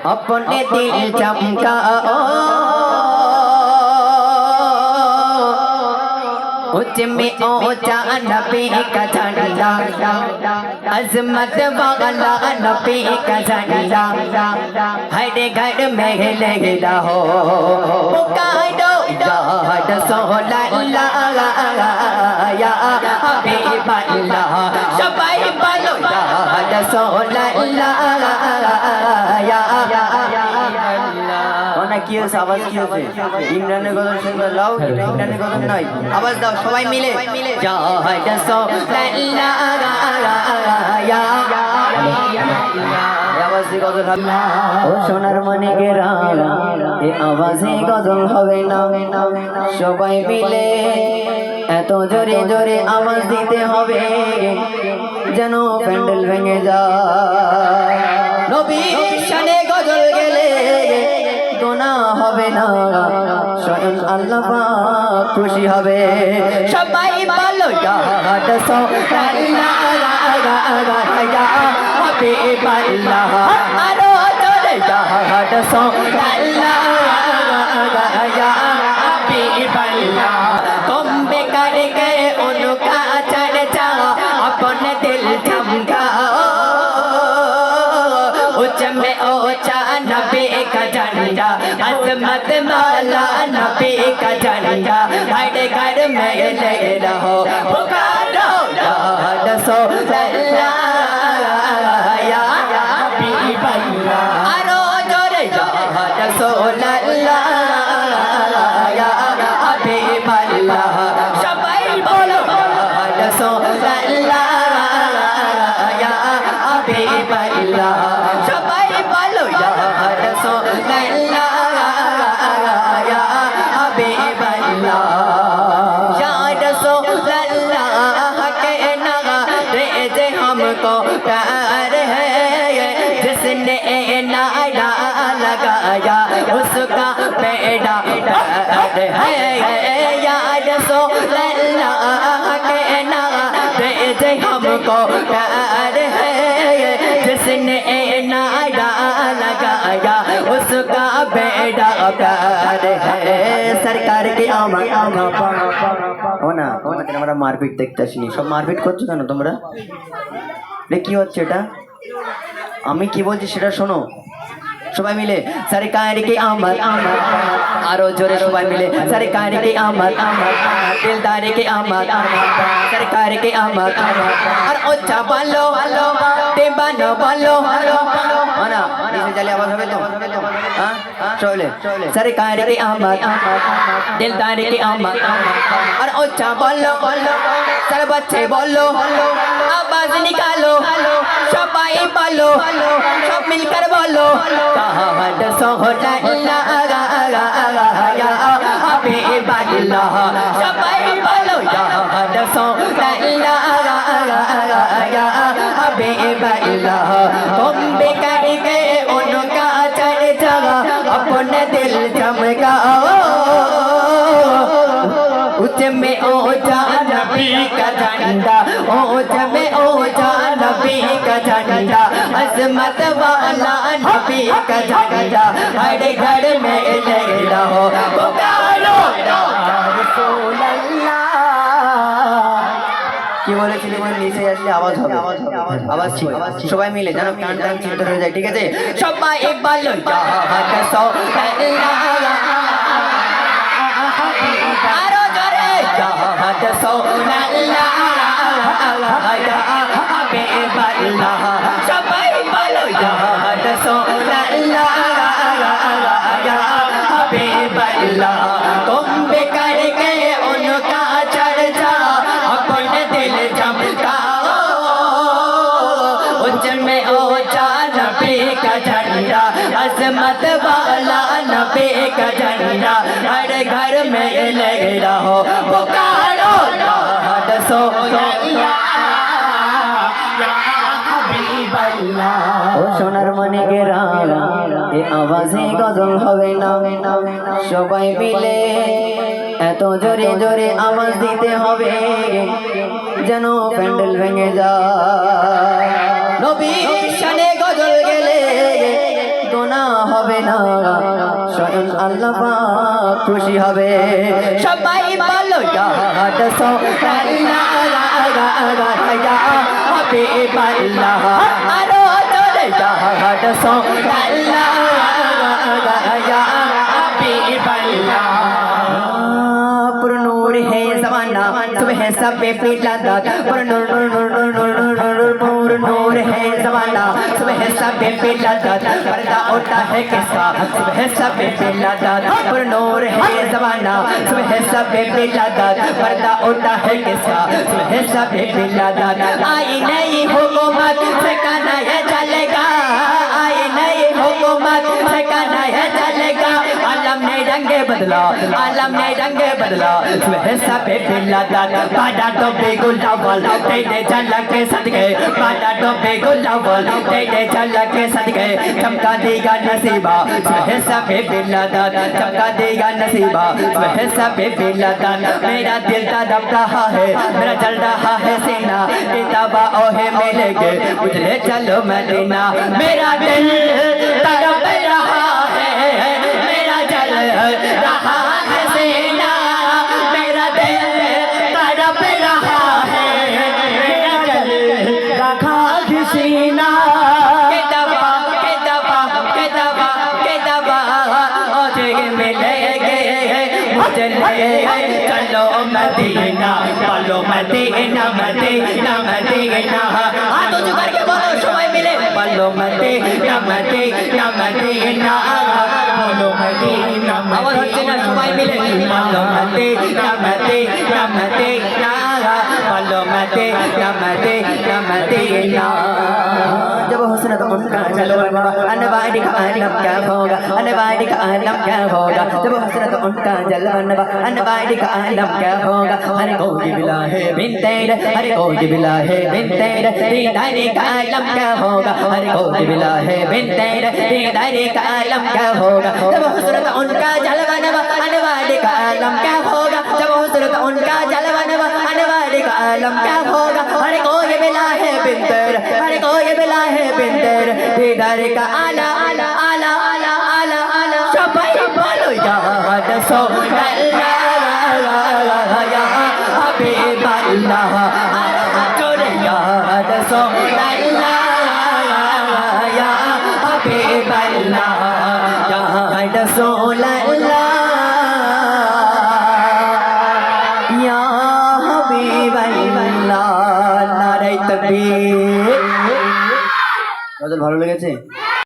अपने दिल चमकाओ उच्च में ऊंचा नबी का झंडा अजमत वाला नबी का झंडा हर घर में लहरा हो पुकारो या रसूल अल्लाह या हबीब अल्लाह सबाई बोलो या रसूल अल्लाह या অনেক কি হয়েছে আওয়াজ কি হয়েছে ইমরানের গজল শুনতে লাও ইমরানের গজল নাই আওয়াজ দাও সবাই মিলে যা আওয়াজে গজল হবে ও সোনার মনে গেরা এ আওয়াজে গজল হবে না সবাই মিলে এত জোরে জোরে আওয়াজ দিতে হবে যেন প্যান্ডেল ভেঙে যায় নবী শানে গজল গেলে গোনা হবে না স্বয়ং আল্লাহ পাক খুশি হবে সবাই বলো ইয়া রাসূলুল্লাহ ইয়া হাবিবাল্লাহ আরো জোরে ইয়া রাসূলুল্লাহ ইয়া হাবিবাল্লাহ तुम बेकार गए उनका चर्चा अपने दिल चमकाओ उच्च में ऊंचा नबी का झंडा अजमत वाला नबी का झंडा हर घर में लहरा हो पुकारो या रसूल अल्लाह या हबीब अल्लाह आरो जोरे या रसूल अल्लाह या हबीब अल्लाह सबाई बोलो या रसूल अल्लाह या हबीब अल्लाह सबाई बोलो या रसूल अल्लाह या हबीब अल्लाह या रसूल अल्लाह कहना दे हमको प्यार है जिसने नारा लगाया उसका बेड़ा प्यार है या रसूल अल्लाह कहना दे हमको प्यार है जिसने नारा लगाया उसका बेड़ा प्यार है सरकार की आमद हो ना তোমরা মারপিট দেখতে আসিনি সব মারপিট করছো কেন তোমরা রে কি হচ্ছে এটা আমি কি বলছি সেটা শোনো সবাই মিলে সরকার की आमद আরো জোরে সবাই মিলে সরকার की आमद दिलदार की आमद सरकार की आमद और अच्छा बोलो देवानो बोलो ना नीचे चले आवाज হবে তো हां चले सरकार की आमद दिलदार की आमद और अच्छा बोलो सर बच्चे बोलो आवाज निकालो सबाई बोलो सब मिलकर बोलो कहां रसूल अल्लाह या हबीब अल्लाह सबाई बोलो या रसूल अल्लाह या हबीब अल्लाह तुम बेकार गए उनका चर्चा अपने दिल चमकाओ उच्च में ऊंचा नबी का झंडा ऊंच में ऊंचा नबी का झंडा अजमत वाला नबी का झंडा हर घर में लहरा हो पुकारो या रसूल अल्लाह কি বলেছিলি বল নিচে আসলে আওয়াজ হবে আওয়াজ ঠিক সবাই মিলে যেন কান টান চিন্তা হয়ে যায় ঠিক আছে সবাই বলো ইয়া রাসূল আল্লাহ আরো জোরে ইয়া রাসূল আল্লাহ ইয়া হাবিব আল্লাহ সবাই বলো ইয়া রাসূল আল্লাহ ইয়া হাবিব আল্লাহ तुम बेकार गए उनका चर्चा अपने दिल चमकाओ उच्च में ऊंचा नबी का झंडा अजमत वाला नबी का झंडा हर घर में लहरा हो पुकारो या रसूल अल्लाह या हबीब अल्लाह ও সোনার মনে গেরা এ আওয়াজে গজল হবে না সবাই মিলে এত জোরে জোরে আওয়াজ দিতে হবে যেন প্যান্ডেল ভেঙে যায় নবীর শানে গজল গেলে গোনাহ হবে না স্বয়ং আল্লাহ পাক খুশি হবে সবাই বলো ইয়া রাসূলুল্লাহ ইয়া হাবিবাল্লাহ আরো জোরে ইয়া রাসূলুল্লাহ ইয়া হাবিবাল্লাহ पर नूर है ज़माना सुबह सब पे लगा पर नूर है ज़माना सुबह सब पे लगा पर्दा उठा है किसका सुबह सब पे लगा पर नूर है ज़माना सुबह सब पे लगा पर्दा उठा है किसका सुबह सब पे लगा आई नई हुकूमत ठिकाना है चलेगा आई नई हुकूमत ठिकाना है चलेगा आलम ने रंगे बदला आलम ने रंगे बदला सुबह सब पे लगा बाडा तो बेगुलावल तेरे झलक के सदके बाडा तो बेगुलावल तेरे झलक के सदके चमका देगा नसीबा सुबह सब पे लगा चमका देगा नसीबा सुबह सब पे लगा मेरा दिल तड़प रहा है मेरा जल रहा है सीना किताबा ओहे मिलेंगे उजले चलो मदीना मेरा दिल तड़प रहा है मेरा जल रहा है सीना मेरा दिल तड़प रहा है मेरा जल रहा है सीना के दबा के दबा के दबा के दबा मुझे मिलेंगे मुझे ले चलो मदीना बोलो मदीना मदीना मदीना हाथ ऊंचे करके बोलो समय मिले बोलो मदीना मदीना मदीना बोलो मदीना आवाज হচ্ছে না সবাই মিলে बोलो मदीना मदीना मदीना बोलो मदीना मदीना मदीना जब हुस्न तो उनका जलवा अनवारी का आलम क्या होगा अनवारी का आलम क्या होगा जब हुस्न तो उनका जलवा अनवारी का आलम क्या होगा हर कोई बिला है बिन तेरे हर कोई बिला है बिन तेरे दीदारी का आलम क्या होगा हर कोई बिला है बिन तेरे दीदारी का आलम क्या होगा जब हुस्न तो उनका जलवा अनवारी का आलम क्या होगा जब हुस्न तो उनका जलवा अनवारी का आलम क्या होगा हर कोई बिला है बिन तेरे हर कोई बिला है बिन तेरे दीदारी का आला आला आला आला आला आला सबाई बोलो या रसूलल्लाह या हबीबल्लाह जोरे या रसूलल्लाह या हबीबल्लाह या रसूलल्लाह या हबीबल्लाह नारे तकबीर গজল ভালো লেগেছে